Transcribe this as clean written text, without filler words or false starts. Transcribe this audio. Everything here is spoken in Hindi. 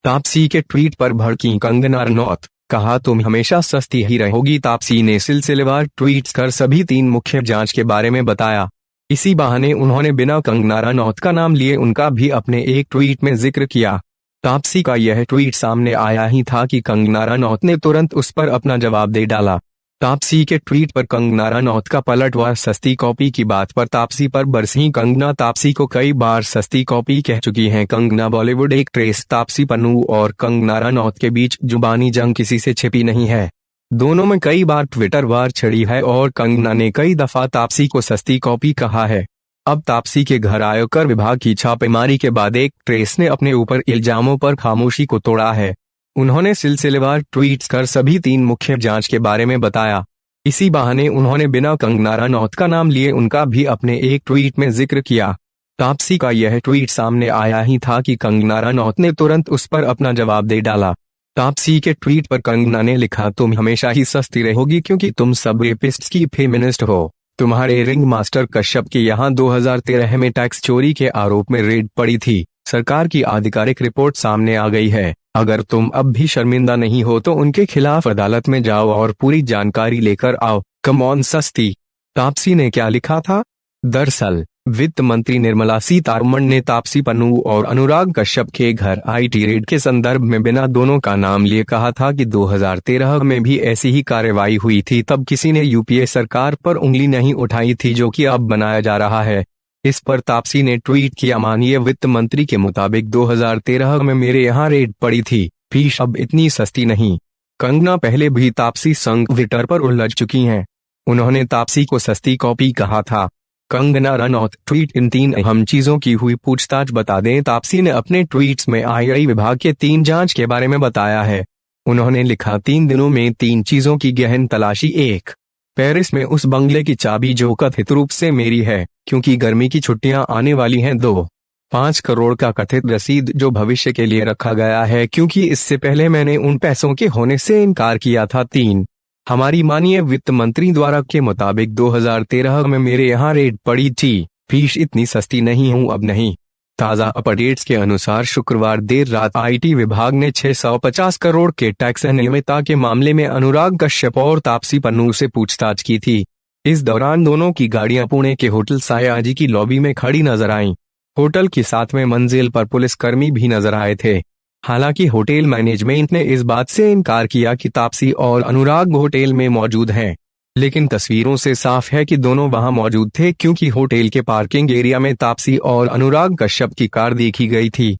तापसी के ट्वीट पर भड़कीं कंगना रनौत, कहा तुम हमेशा सस्ती ही रहोगी। तापसी ने सिलसिलेवार ट्वीट्स कर सभी 3 मुख्य जांच के बारे में बताया। इसी बहाने उन्होंने बिना कंगना रनौत का नाम लिए उनका भी अपने एक ट्वीट में जिक्र किया। तापसी का यह ट्वीट सामने आया ही था कि कंगना रनौत ने तुरंत उस पर अपना जवाब दे डाला। तापसी के ट्वीट पर कंगना रनौत का पलटवार। सस्ती कॉपी की बात पर तापसी पर बरसीं कंगना। तापसी को कई बार सस्ती कॉपी कह चुकी हैं कंगना। बॉलीवुड एक्ट्रेस तापसी पन्नू और कंगना रनौत के बीच जुबानी जंग किसी से छिपी नहीं है। दोनों में कई बार ट्विटर वार छिड़ी है और कंगना ने कई दफा तापसी को सस्ती कॉपी कहा है। अब तापसी के घर आयकर विभाग की छापेमारी के बाद एक्ट्रेस ने अपने ऊपर इल्जामों पर खामोशी को तोड़ा है। उन्होंने सिलसिलेवार ट्वीट्स कर सभी 3 मुख्य जांच के बारे में बताया। इसी बहाने उन्होंने बिना कंगना रनौत का नाम लिए उनका भी अपने एक ट्वीट में जिक्र किया। तापसी का यह ट्वीट सामने आया ही था कि कंगना रनौत ने तुरंत उस पर अपना जवाब दे डाला। तापसी के ट्वीट पर कंगना ने लिखा, तुम हमेशा ही सस्ती रहोगी क्योंकि तुम सब रेपिस्ट्स की फेमिनिस्ट हो। तुम्हारे रिंग मास्टर कश्यप के यहाँ 2013 में टैक्स चोरी के आरोप में रेड पड़ी थी। सरकार की आधिकारिक रिपोर्ट सामने आ गई है। अगर तुम अब भी शर्मिंदा नहीं हो तो उनके खिलाफ अदालत में जाओ और पूरी जानकारी लेकर आओ। कम ऑन सस्ती। तापसी ने क्या लिखा था? दरअसल वित्त मंत्री निर्मला सीतारमण ने तापसी पन्नू और अनुराग कश्यप के घर आईटी रेड के संदर्भ में बिना दोनों का नाम लिए कहा था कि 2013 में भी ऐसी ही कार्रवाई हुई थी। तब किसी ने यूपीए सरकार पर उंगली नहीं उठाई थी, जो कि अब बनाया जा रहा है। इस पर तापसी ने ट्वीट किया, माननीय वित्त मंत्री के मुताबिक 2013 में मेरे यहाँ रेड पड़ी थी, फीस अब इतनी सस्ती नहीं। कंगना पहले भी तापसी संग ट्विटर पर उलझ चुकी हैं। उन्होंने तापसी को सस्ती कॉपी कहा था। कंगना रनौत ट्वीट, इन 3 अहम चीजों की हुई पूछताछ बता दें। तापसी ने अपने ट्वीट्स में आईटी विभाग के 3 जांच के बारे में बताया है। उन्होंने लिखा, 3 दिनों में 3 चीजों की गहन तलाशी। 1, पेरिस में उस बंगले की चाबी जो कथित रूप से मेरी है क्योंकि गर्मी की छुट्टियां आने वाली हैं। 2, 5 करोड़ का कथित रसीद जो भविष्य के लिए रखा गया है क्योंकि इससे पहले मैंने उन पैसों के होने से इनकार किया था। 3, हमारी माननीय वित्त मंत्री द्वारा के मुताबिक 2013 में मेरे यहाँ रेड पड़ी थी, फीस इतनी सस्ती नहीं हूँ अब नहीं। ताज़ा अपडेट्स के अनुसार शुक्रवार देर रात आईटी विभाग ने 650 करोड़ के टैक्स अनियमितता के मामले में अनुराग कश्यप और तापसी पन्नू से पूछताछ की थी। इस दौरान दोनों की गाड़ियां पुणे के होटल सयाजी की लॉबी में खड़ी नजर आईं। होटल की 7वें मंजिल पर पुलिसकर्मी भी नजर आए थे। हालांकि होटल मैनेजमेंट ने इस बात से इनकार किया कि तापसी और अनुराग होटल में मौजूद हैं, लेकिन तस्वीरों से साफ है कि दोनों वहां मौजूद थे क्योंकि होटल के पार्किंग एरिया में तापसी और अनुराग कश्यप की कार देखी गई थी।